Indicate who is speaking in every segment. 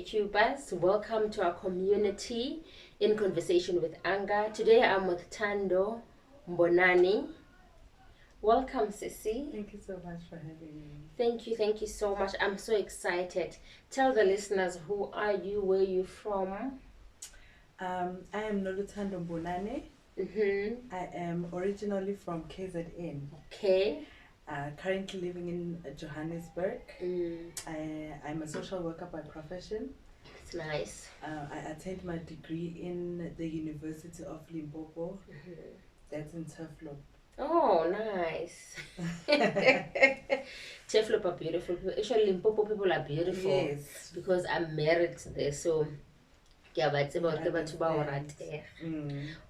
Speaker 1: YouTubers. Welcome to our community in conversation with Anga. Today I'm with Thando Mbonambi. Welcome, Sissy.
Speaker 2: Thank you so much for having me.
Speaker 1: Thank you so much. I'm so excited. Tell the listeners, who are you, where are you from?
Speaker 2: I am Nolthando Mbonambi. I am originally from KZN.
Speaker 1: Okay.
Speaker 2: Currently living in Johannesburg. I'm a social worker by profession.
Speaker 1: It's nice.
Speaker 2: I attained my degree in the University of Limpopo. That's in Turfloop.
Speaker 1: Oh, nice. Turfloop are beautiful. Actually, Limpopo people are beautiful.
Speaker 2: Yes.
Speaker 1: Because I'm married there, so yeah, but it's about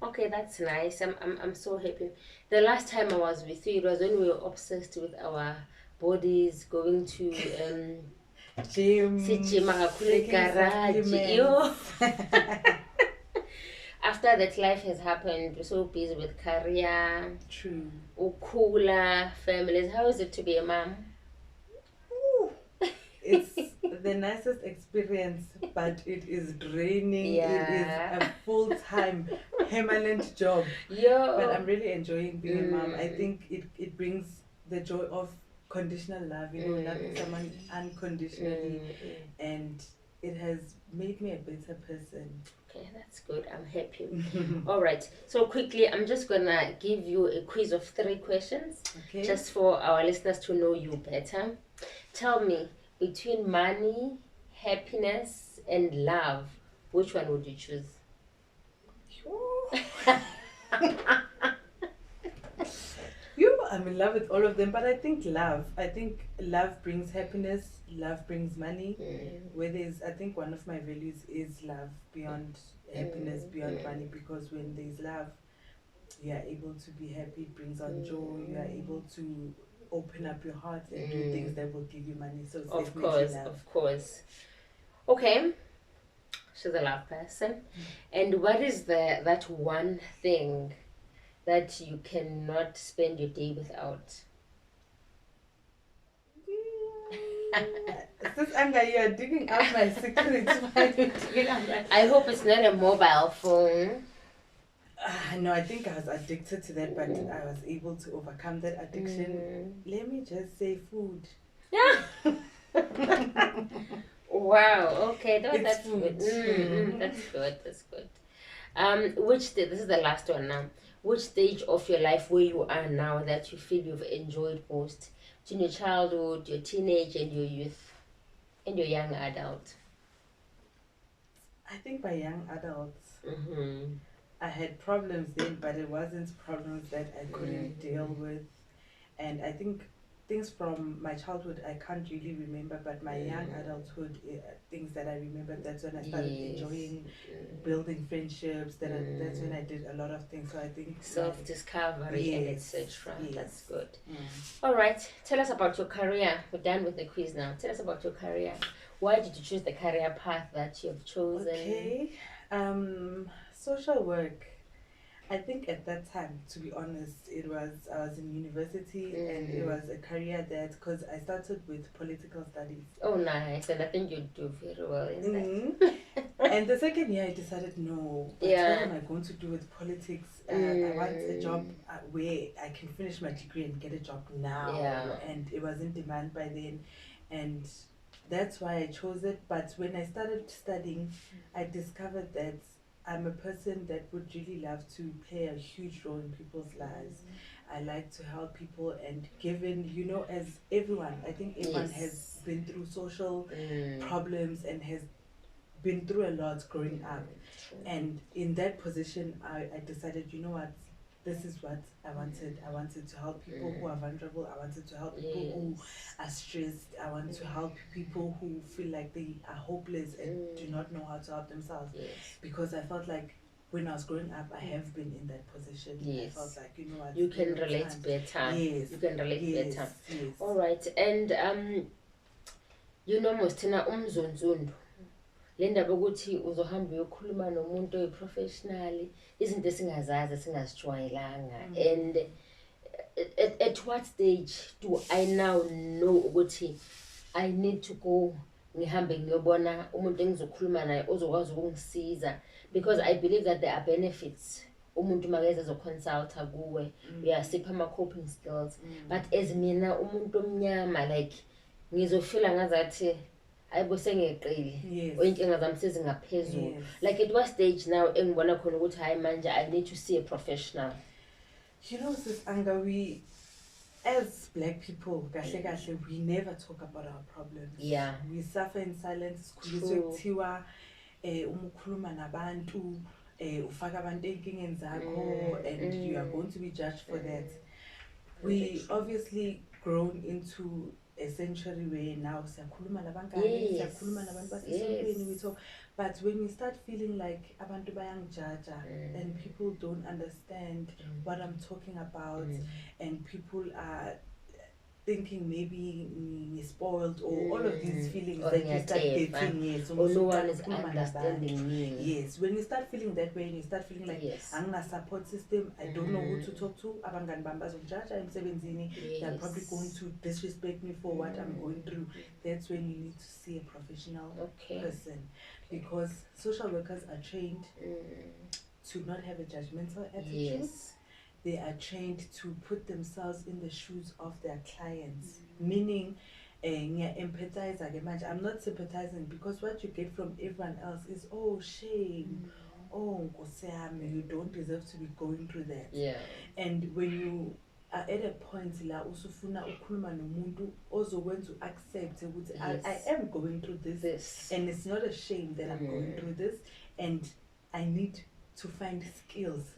Speaker 1: Okay, that's nice. I'm so happy. The last time I was with you, it was when we were obsessed with our bodies, going to
Speaker 2: Gym,
Speaker 1: taking garage. After that, life has happened. We're so busy with career.
Speaker 2: True.
Speaker 1: Ukula, families. How is it to be a mom?
Speaker 2: It's the nicest experience, but it is draining.
Speaker 1: Yeah.
Speaker 2: It is a full-time, permanent job. But I'm really enjoying being a mom. I think it brings the joy of conditional love, loving someone unconditionally, and it has made me a better person.
Speaker 1: Okay, that's good. I'm happy. All right. So quickly, I'm just gonna give you a quiz of 3 questions, just for our listeners to know you better. Tell me, between money, happiness, and love, which one would you choose?
Speaker 2: I'm in love with all of them, but I think love brings happiness, love brings money. I think one of my values is love beyond happiness, beyond money, because when there's love, you are able to be happy, it brings on joy, you are able to open up your heart and do things that will give you money. So it's
Speaker 1: of course. Okay, she's a love person. And what is that one thing that you cannot spend your day without?
Speaker 2: Sis Anga, you are digging out my secrets.
Speaker 1: I hope it's not a mobile phone.
Speaker 2: No, I think I was addicted to that, but I was able to overcome that addiction. Let me just say food.
Speaker 1: Yeah. Wow. Okay, that's
Speaker 2: food.
Speaker 1: Good. That's good. That's good. This is the last one now. Which stage of your life where you are now that you feel you've enjoyed most? In your childhood, your teenage, and your youth, and your young adult?
Speaker 2: I think by young adults, I had problems then, but it wasn't problems that I couldn't deal with. And I think things from my childhood I can't really remember, but my young adulthood, things that I remember, that's when I started enjoying building friendships. That's when I did a lot of things. So I think
Speaker 1: self-discovery and etc. That's good. All right, tell us about your career. We're done with the quiz now. Tell us about your career. Why did you choose the career path that you have chosen?
Speaker 2: Okay, social work. I think at that time, to be honest, I was in university and it was a career that, because I started with political studies.
Speaker 1: Oh, nice. And I think you do very well in that.
Speaker 2: And the second year I decided, no, what am I going to do with politics? I want a job where I can finish my degree and get a job now. And it was in demand by then. And that's why I chose it. But when I started studying, I discovered that I'm a person that would really love to play a huge role in people's lives. I like to help people, and given, as everyone, I think everyone has been through social problems and has been through a lot growing up. And in that position, I decided, this is what I wanted. I wanted to help people who are vulnerable. I wanted to help people who are stressed. I want to help people who feel like they are hopeless and do not know how to help themselves. Because I felt like when I was growing up, I have been in that position. I felt like,
Speaker 1: you can relate better.
Speaker 2: Yes.
Speaker 1: You can relate better.
Speaker 2: Yes.
Speaker 1: All right. And Mostina umzonzundu. Le ndaba ukuthi uzohamba uyokhuluma nomuntu oyiprofessionally, izinto esingazazi esingazijwayelanga. And at what stage do I now know ukuthi I need to go ngihambe ngiyobona umuntu engizokhuluma naye ozokwazi ukungisiza, because I believe that there are benefits umuntu makeze ezoconsulta kuwe uyasipha ama-coping skills. But as mina umuntu omnyama like ngizofila ngazathi ayibo sengeqile oyinkinga zami sezingaphezulu. Like at what stage now engibona khona ukuthi hayi manje I need to see a professional?
Speaker 2: You know, sis Anga, we as black people, we never talk about our problems.
Speaker 1: Yeah.
Speaker 2: We suffer in silence. Kuthiwa umukhuluma nabantu ufaka abantu enkingeni zakho, and you are going to be judged for that. We obviously grown into a century where now siyakhuluma nabangani, siyakhuluma nabantu basesontweni, we talk. But when we start feeling like abantu bayangijaja and people don't understand what I'm talking about, and people are thinking maybe spoiled, or all of these feelings that you start getting,
Speaker 1: or no one is understanding me.
Speaker 2: Yes, when you start feeling that way, and you start feeling like I'm a support system, I don't know who to talk to, abangani bami bazongijaja emsebenzini, they're probably going to disrespect me for what I'm going through. That's when you need to see a professional person, because social workers are trained to not have a judgmental attitude. They are trained to put themselves in the shoes of their clients, meaning empathize. I'm not sympathizing, because what you get from everyone else is, oh, shame, oh, you don't deserve to be going through that. And when you are at a point la usufuna ukhuluma nomuntu ozokwenza to accept ukuthi I am going through this, and it's not a shame that I'm going through this, and I need to find skills,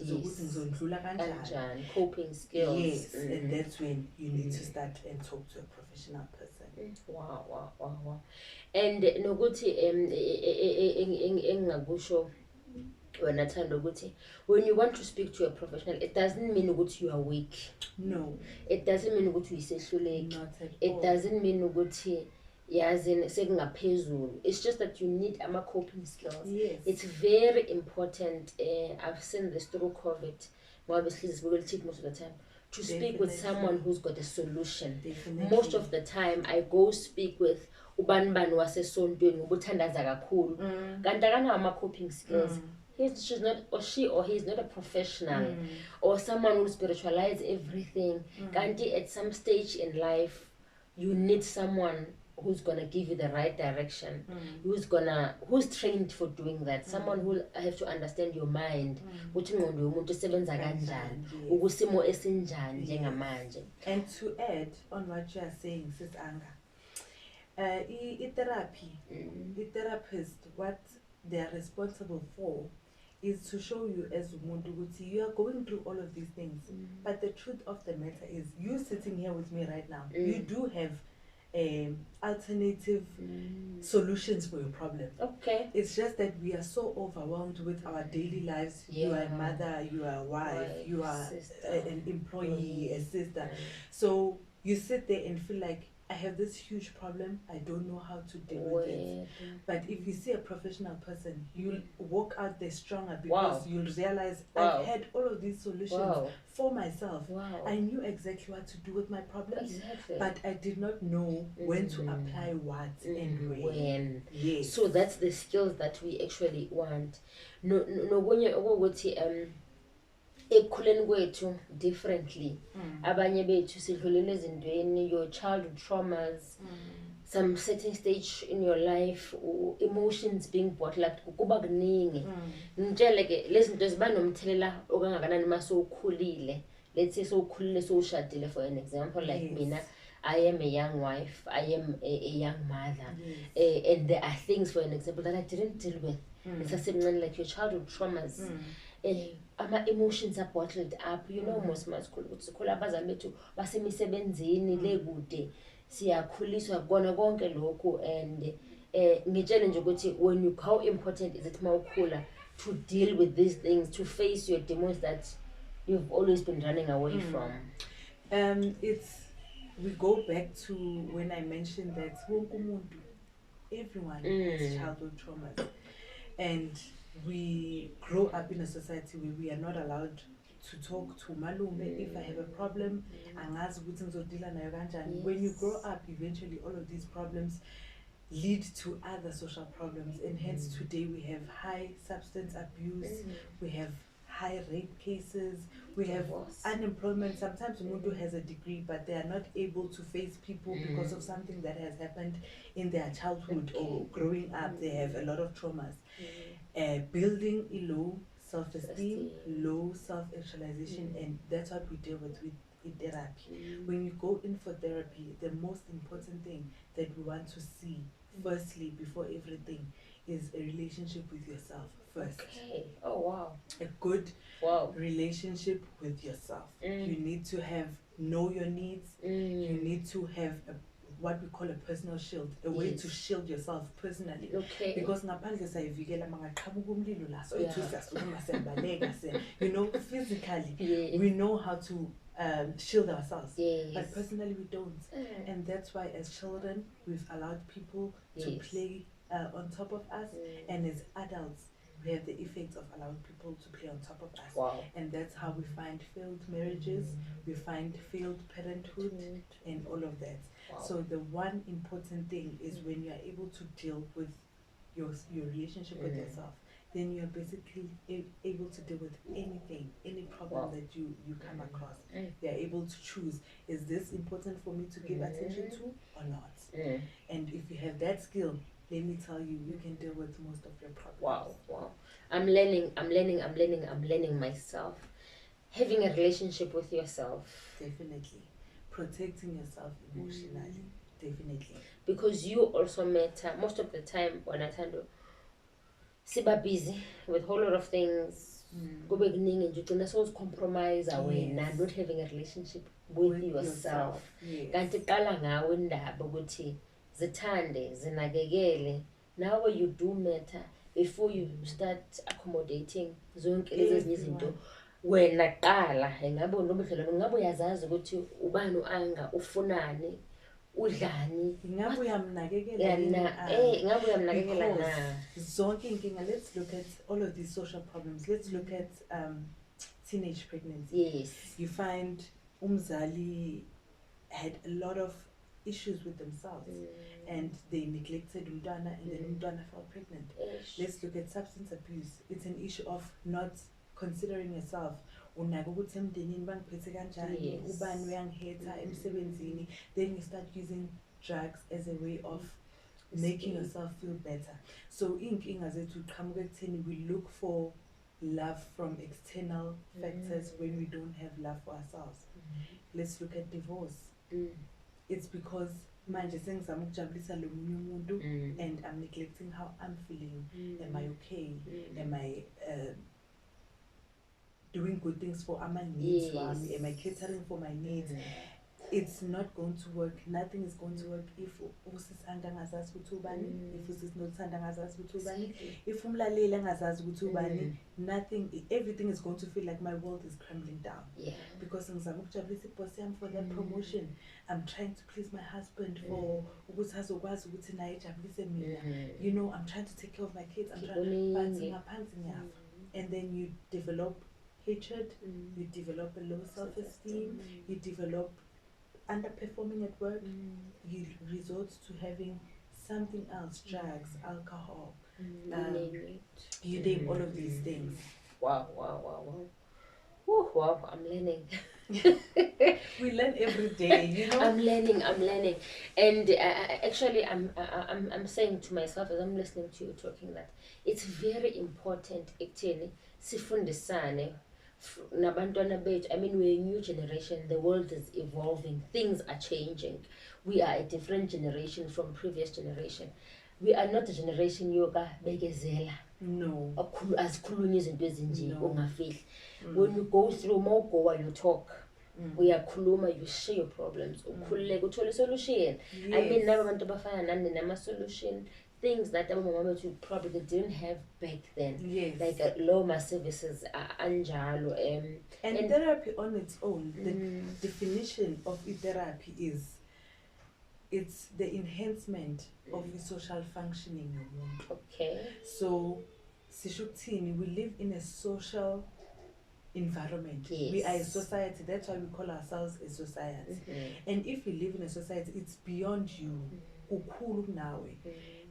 Speaker 1: coping skills.
Speaker 2: Yes, and that's when you need to start and talk to a professional person.
Speaker 1: Wow. And nokuthi engakusho wena Thando ukuthi when you want to speak to a professional, it doesn't mean ukuthi you are weak.
Speaker 2: No.
Speaker 1: It doesn't mean ukuthi uyisehluleki.
Speaker 2: Not at all.
Speaker 1: It doesn't mean ukuthi it's just that you need coping skills.
Speaker 2: Yes.
Speaker 1: It's very important. I've seen this through COVID. Obviously, this will take most of the time to speak with someone who's got a solution. Most of the time, I go speak with ubanban wasesontweni ubuthandaza kakhulu. Kanti akanawo coping skills. She's not, or she or he is not a professional, or someone who spiritualize everything. Kanti at some stage in life, you need someone who's gonna give you the right direction, who's trained for doing that, someone who have to understand your mind, ukuthi ingqondo yomuntu isebenza kanjani, ukusimo esinjani njengamanje.
Speaker 2: And to add on what you are saying, Sis Anga, therapist, what they are responsible for is to show you as umuntu ukuthi you are going through all of these things, but the truth of the matter is, you sitting here with me right now, you do have alternative solutions for your problem.
Speaker 1: Okay.
Speaker 2: It's just that we are so overwhelmed with our daily lives. You are a mother, you are a wife, you are an employee, a sister. So you sit there and feel like, I have this huge problem, I don't know how to deal with it. But if you see a professional person, you'll walk out there stronger, because you'll realize I've had all of these solutions for myself. I knew exactly what to do with my problems, but I did not know when to apply what and when. Yes.
Speaker 1: So that's the skills that we actually want. No, ekukhuleni kwethu differently, abanye bethu sidlulele ezintweni, your childhood traumas, some certain stage in your life, emotions being bottled up, kuba kuningi. Ngitshele ke lezi zinto ziba nomthelela okangakanani masowukhulile. Let's say sowukhulile sowushadile, for an example, like mina, I am a young wife, I am a young mother, and there are things, for an example, that I didn't deal with. It's a similar, like your childhood traumas. Ama emotions are bottled up, you know. Most masculine sikhula abazali bethu basemisebenzini le kude, siyakhuliswa kona konke lokho. And ngitshele nje ukuthi how important is it mawukhula to deal with these things, to face your demons that you've always been running away from.
Speaker 2: We go back to when I mentioned that everyone has childhood traumas, and we grow up in a society where we are not allowed to talk to malume. If I have a problem, when you grow up, eventually all of these problems lead to other social problems, and hence today we have high substance abuse, we have high rape cases, we have unemployment. Sometimes umuntu has a degree but they are not able to face people because of something that has happened in their childhood or growing up. They have a lot of traumas. Building a low self-esteem, low self-actualization, and that's what we deal with in therapy. When you go in for therapy, the most important thing that we want to see firstly before everything is a relationship with yourself first.
Speaker 1: Okay. Oh wow.
Speaker 2: A good relationship with yourself. You need to know your needs. You need to have what we call a personal shield, a way to shield yourself personally.
Speaker 1: Okay.
Speaker 2: Because ngaphandle sayivikela mangaqhamuka umlilo la soyithu siyasukuma siyabaleka physically we know how to shield ourselves, but personally we don't. And that's why as children we've allowed people to play on top of us, and as adults we have the effects of allowing people to play on top of us. And that's how we find failed marriages, we find failed parenthood, and all of that. So the one important thing is when you are able to deal with your relationship with yourself, then you're basically able to deal with anything, any problem that you come across. You're able to choose, is this important for me to give attention to or not? And if you have that skill, let me tell you, you can deal with most of your problems.
Speaker 1: Wow. I'm learning myself. Having a relationship with yourself.
Speaker 2: Definitely. Protecting yourself emotionally. Definitely.
Speaker 1: Because you also matter. Most of the time when I Thando, siba busy with a whole lot of things. Go back and you can also compromise away and not having a relationship with yourself. Kanti qala ngawe indaba ukuthi zithande zinakekele. Now when you do matter, before you start accommodating zonke lezi izinto wena qala ngabe nobudlelwano ngabe uyazazi ukuthi ubani uanga ufunani udlani
Speaker 2: ngabe uyamnakekela
Speaker 1: ngabe uyamnakekela na
Speaker 2: zonke inkinga. Let's look at all of these social problems. Let's look at teenage pregnancy. You find umzali had a lot of issues with themselves and they neglected umntwana, and then umntwana fell pregnant. Let's look at substance abuse. It's an issue of not considering yourself. Unaka ukuthi emndenini bangiphethe kanjani, ubani uyangiheta emsebenzini. Then you start using drugs as a way of making yourself feel better. So inkinga zethu qhamuka ekutheni we look for love from external factors when we don't have love for ourselves. Let's look at divorce. It's because manje sengizama ukujabulisa lo munye umuntu and I'm neglecting how I'm feeling. Am I okay? Am I doing good things for my needs? Am I catering for my needs? It's not going to work. Nothing is going to work if usis Anga ngazazi ukuthi ubani, if usis Nolthando ngazazi ukuthi ubani, if umlaleli ngazazi ukuthi ubani. Nothing, everything is going to feel like my world is crumbling down. Because ngizama ukujabulisa iboss yami for that promotion. I'm trying to please my husband for ukuthi azokwazi ukuthi naye ejabulise mina. You know, I'm trying to take care of my kids. I'm trying, but ngaphansi ngiyafa. And then you develop hatred, you develop a low self-esteem, you develop underperforming at work, you resort to having something else, drugs, alcohol, you name all of these things.
Speaker 1: Wow. Ooh, wow, I'm learning.
Speaker 2: We learn every day, you know.
Speaker 1: I'm learning, and actually, I'm saying to myself as I'm listening to you talking that it's very important. Actually, sifundisane nabantwana bethu. I mean, we're a new generation. The world is evolving. Things are changing. We are a different generation from previous generation. We are not a generation yoga bekezela.
Speaker 2: No.
Speaker 1: Azikhulunywa izinto ezinje ongafihli. When you go through more go while you talk. Uyakhuluma, you share your problems. Ukhululeke uthole solution. I mean, nabo abantu abafana nani nama solution. Things that our mama probably didn't have back then. Like Loma services anjalo.
Speaker 2: And therapy on its own, the definition of therapy is it's the enhancement of the social functioning.
Speaker 1: Okay.
Speaker 2: So sishukuthini, we live in a social environment. We are a society. That's why we call ourselves a society. And if you live in a society, it's beyond you.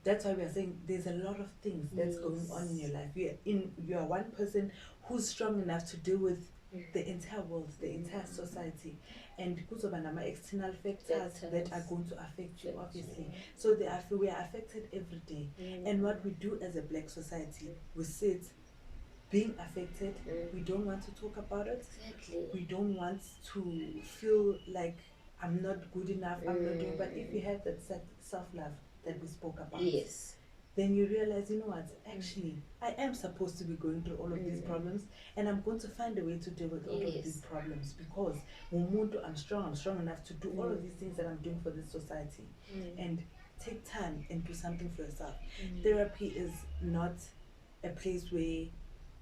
Speaker 2: That's why we are saying there's a lot of things that's going on in your life. You are one person who's strong enough to deal with the entire world, the entire society, and because of external factors that are going to affect you, obviously. So we are affected every day. And what we do as a Black society, we sit being affected. We don't want to talk about it. We don't want to feel like I'm not good enough, I'm not doing. But if you have that self-love that we spoke about, then you realize, you know what, actually I am supposed to be going through all of these problems, and I'm going to find a way to deal with all of these problems, because I'm strong enough to do all of these things that I'm doing for this society. And take time and do something for yourself. Therapy is not a place where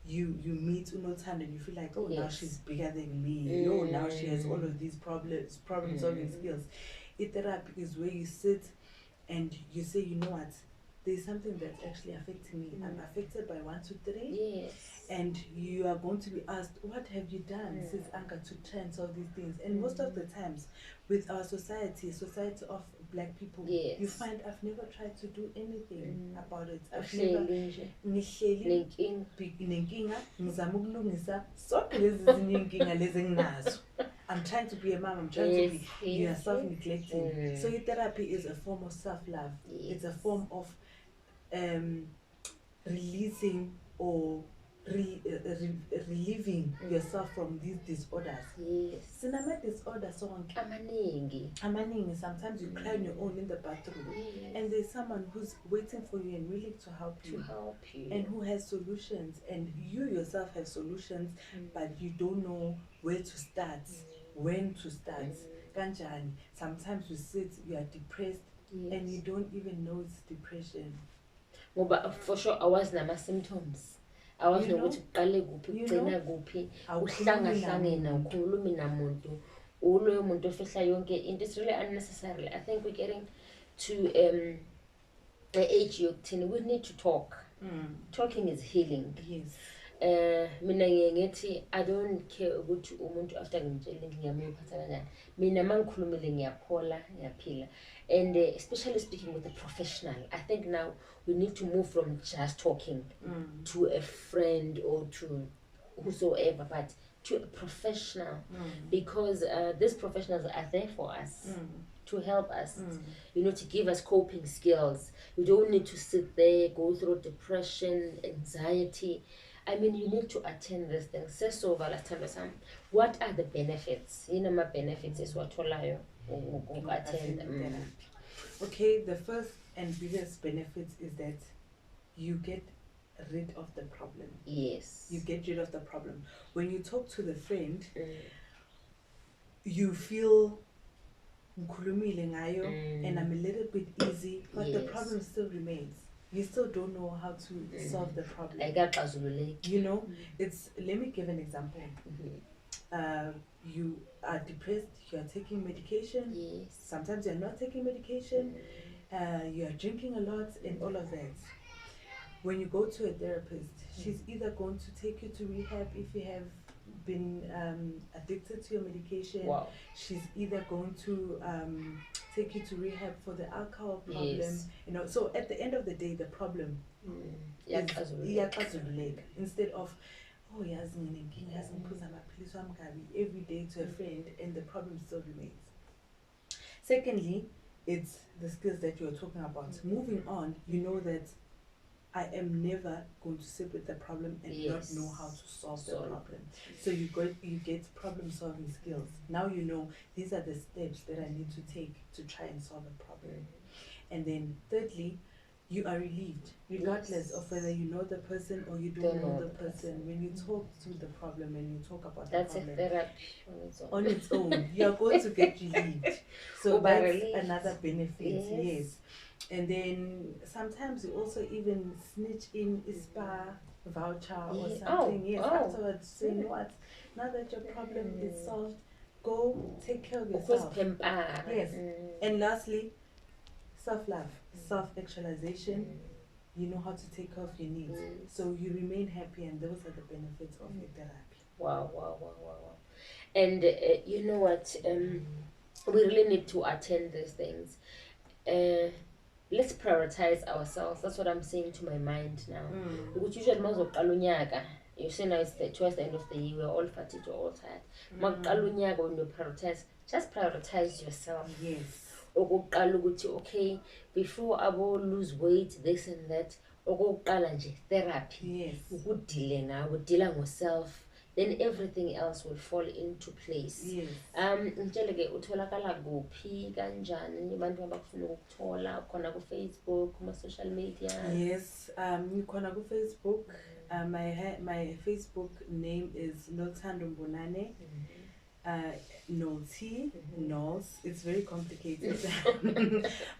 Speaker 2: you meet Nolthando and you feel like, oh, now she's bigger than me. Oh, now she has all of these problem solving skills. Therapy is where you sit and you say, you know what, there's something that's actually affecting me. I'm affected by 1, 2, 3. And you are going to be asked, what have you done since Anga to try and solve these things? And most of the times with our society of Black people, you find I've never tried to do anything about it. I've never I'm trying to be a mom, I'm trying to be, you are self-neglecting. So therapy is a form of self-love. It's a form of releasing or relieving yourself from these disorders. Cinema disorders, so amaningi. Sometimes you cry on your own in the bathroom, and there's someone who's waiting for you and willing to help you, and who has solutions, and you yourself have solutions, but you don't know where to start, when to start. Kanjani. Sometimes you are depressed, and you don't even know it's depression.
Speaker 1: Well, but for sure, I was nama symptoms. I was nokuthi uqale kuphi ugcina kuphi uhlangahlangena ukhuluma namuntu uloyo muntu ofihla yonke into. It's really unnecessary. I think we're getting to an age yokuthini we need to talk. Talking is healing. Mina ngiyethi I don't care ukuthi umuntu after ngimtshele ngiyamuphatha kanjani. Mina mangikhulumile ngiyaphola ngiyaphila. And especially speaking with a professional, I think now we need to move from just talking to a friend or to whosoever, but to a professional, because these professionals are there for us, to help us, to give us coping skills. We don't need to sit there, go through depression, anxiety. I mean, you need to attend these things. So, what are the benefits? My benefits is what attend.
Speaker 2: Okay, the first and biggest benefit is that you get rid of the problem. You get rid of the problem. When you talk to the friend, you feel and I'm a little bit easy, but the problem still remains. You still don't know how to solve the problem. It's, let me give an example. You are depressed, you are taking medication, sometimes you're not taking medication, you are drinking a lot and all of that. When you go to a therapist, she's either going to take you to rehab if you have been addicted to your medication. She's either going to take you to rehab for the alcohol problem. So at the end of the day, the problem is instead of every day to a friend, and the problem still remains. Secondly, it's the skills that you're talking about. Moving on, you know that I am never going to sit with the problem and not know how to solve the problem. So you get problem solving skills. Now you know these are the steps that I need to take to try and solve a problem. And then thirdly, you are relieved, regardless of whether you know the person or you don't know the person. When you talk through the problem and you talk about the problem,
Speaker 1: a therapy
Speaker 2: on its own, you are going to get relieved. So that's another benefit. Yes. And then sometimes you also even snitch in a spa voucher or something. Afterwards, saying, what? Now that your problem is solved, go take care of yourself. And lastly, self-love, self-actualization. You know how to take care of your needs. So you remain happy, and those are the benefits of your therapy.
Speaker 1: Wow. And you know what? We really need to attend these things. let's prioritize ourselves. That's what I'm saying to my mind now. Because usually you say now it's towards the end of the year, we're all fatigued, we're all tired. When you prioritize, just prioritize yourself.
Speaker 2: Yes.
Speaker 1: Okay, before I will lose weight, this and that, therapy.
Speaker 2: Yes.
Speaker 1: Deal yourself. Then everything else will fall into place.
Speaker 2: Yes.
Speaker 1: Ngitshele-ke utholakala kuphi kanjani abantu abafuna ukuthola khona ku-Facebook, kuma-social media?
Speaker 2: Yes, khona ku-Facebook. My Facebook name is Nolthando Mbonambi. Noltee, Nols. It's very complicated.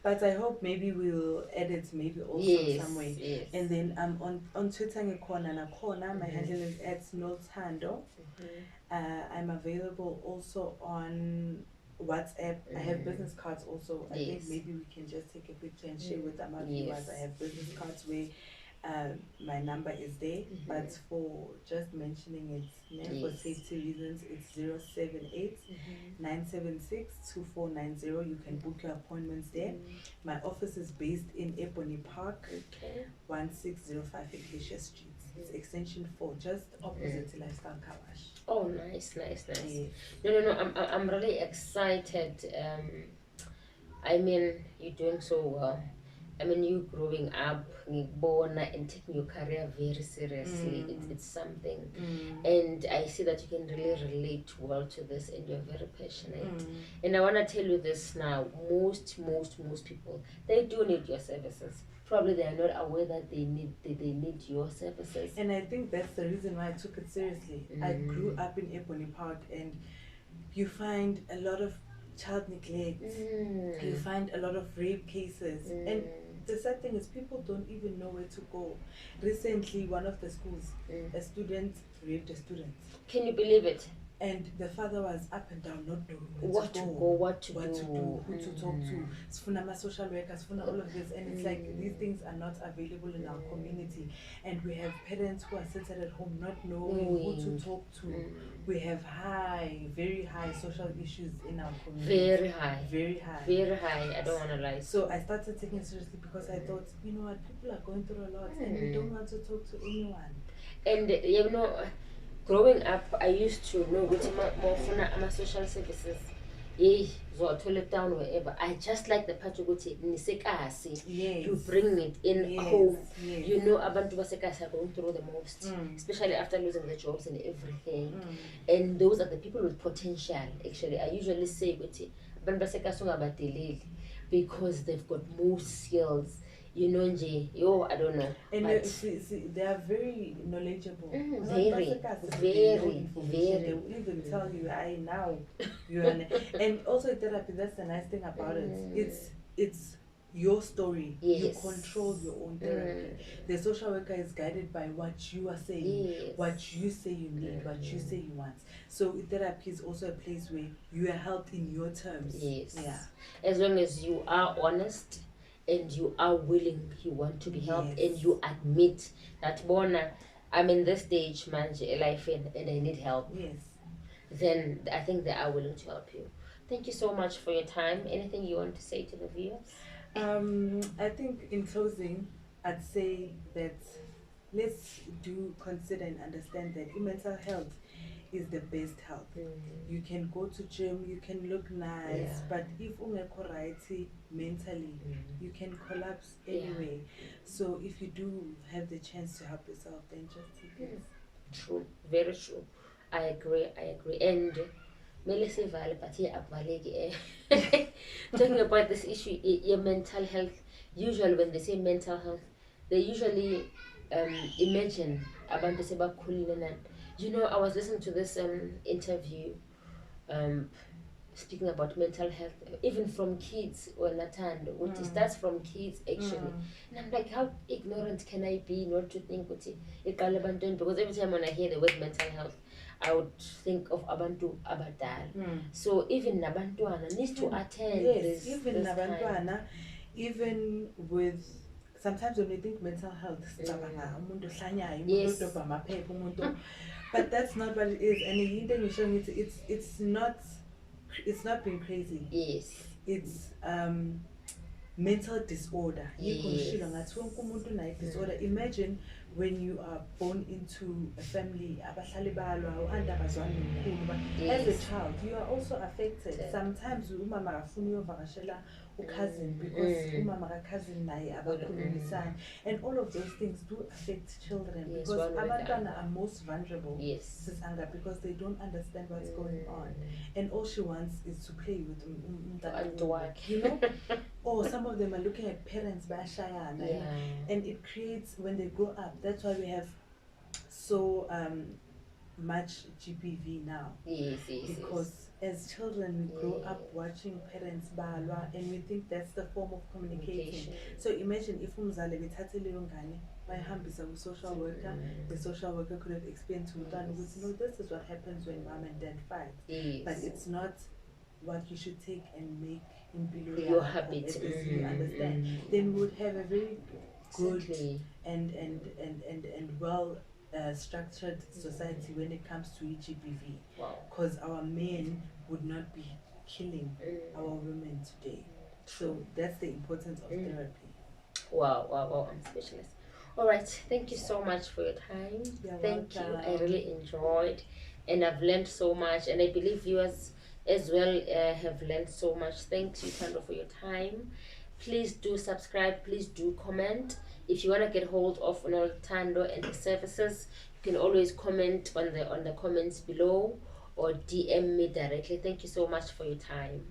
Speaker 2: But I hope maybe we'll edit maybe also somewhere.
Speaker 1: Yes.
Speaker 2: And then on Twitter my handle is @Nolthando. I'm available also on WhatsApp. I have business cards also. I think maybe we can just take a picture and share with our viewers. I have business cards where my number is there, but for just mentioning it, for safety reasons, it's 078-976-2490. You can book your appointments there. My office is based in Rbony Park, 1605 Acacia Street. It's extension 4, just opposite the Lifestyle Car Wash.
Speaker 1: Oh, nice. No, I'm really excited. I mean, you're doing so well. I mean, you growing up, born and taking your career very seriously, it's something. And I see that you can really relate well to this, and you're very passionate. And I want to tell you this now, most people, they do need your services. Probably they are not aware that they need your services.
Speaker 2: And I think that's the reason why I took it seriously. I grew up in Rbony Park, and you find a lot of child neglect. You find a lot of rape cases. And the sad thing is people don't even know where to go. Recently, one of the schools, a student raped a student.
Speaker 1: Can you believe it?
Speaker 2: And the father was up and down, not knowing
Speaker 1: what to do,
Speaker 2: who to talk to. Sfuna social workers, sfuna all of this. And it's like these things are not available in our community. And we have parents who are sitting at home not knowing who to talk to. We have very high social issues in our community.
Speaker 1: Very high. I don't want to lie.
Speaker 2: So I started taking it seriously because I thought, you know what, people are going through a lot and we don't want to talk to anyone.
Speaker 1: And you know, growing up, I used to know which more social services. Down wherever. I just like the part of you bring it in home.
Speaker 2: Yes.
Speaker 1: You know, abantu basekasi are going through the most, especially after losing the jobs and everything. And those are the people with potential. Actually, I usually say abantu basekasi because they've got more skills. You know, I don't know.
Speaker 2: And see, they are very knowledgeable.
Speaker 1: Very.
Speaker 2: They will even tell you, now you are. And also therapy, that's the nice thing about it. It's your story. You control your own therapy. The social worker is guided by what you are saying, what you say you need, what you say you want. So therapy is also a place where you are helped in your terms.
Speaker 1: Yes. Yeah. As long as you are honest and you are willing, you want to be helped, and you admit that I'm in this stage, life, and I need help. Then I think they are willing to help you. Thank you so much for your time. Anything you want to say to the viewers?
Speaker 2: I think in closing, I'd say that let's consider and understand that mental health is the best health. You can go to gym, you can look nice, but if ungekho right mentally, you can collapse anyway. So if you do have the chance to help yourself, then just take it.
Speaker 1: True, very true. I agree. And talking about this issue, your mental health, usually when they say mental health, they usually imagine about the. You know, I was listening to this interview speaking about mental health, even from kids or Thando, which starts from kids actually. And I'm like, how ignorant can I be not to think because every time when I hear the word mental health, I would think of Abantu Abadal. So even Nabantuana needs to attend this.
Speaker 2: Even Nabantuana, even with sometimes when we think mental health, but that's not what it is. And you're showing it's not being crazy.
Speaker 1: Yes.
Speaker 2: It's mental disorder.
Speaker 1: Yes.
Speaker 2: Disorder. Imagine when you are born into a family, as a child, you are also affected. Sometimes cousin because cousin and all of those things do affect children, because abantwana are most vulnerable.
Speaker 1: Yes.
Speaker 2: Anga, because they don't understand what's going on, and all she wants is to play with you know. Or some of them are looking at parents by Shayana, and it creates, when they grow up, that's why we have so much GBV now.
Speaker 1: Yes,
Speaker 2: because as children we grow up watching parents balwa, and we think that's the form of communication. So imagine if umzali bethathe leyo ngane bayihambisa ku-social worker, the social worker could have explained to umntwana ukuthi, no, this is what happens when mom and dad fight. But it's not what you should take and make
Speaker 1: your habit.
Speaker 2: You understand? Then we would have a very good and well structured society when it comes to GBV, because our men would not be killing our women today. So that's the importance of therapy.
Speaker 1: Wow, I'm speechless. All right, thank you so much for your time. Thank you. I really enjoyed, and I've learned so much, and I believe viewers as well have learned so much. Thanks you, Thando, for your time. Please do subscribe, please do comment. If you want to get hold of Nolthando and the services, you can always comment on the comments below or DM me directly. Thank you so much for your time.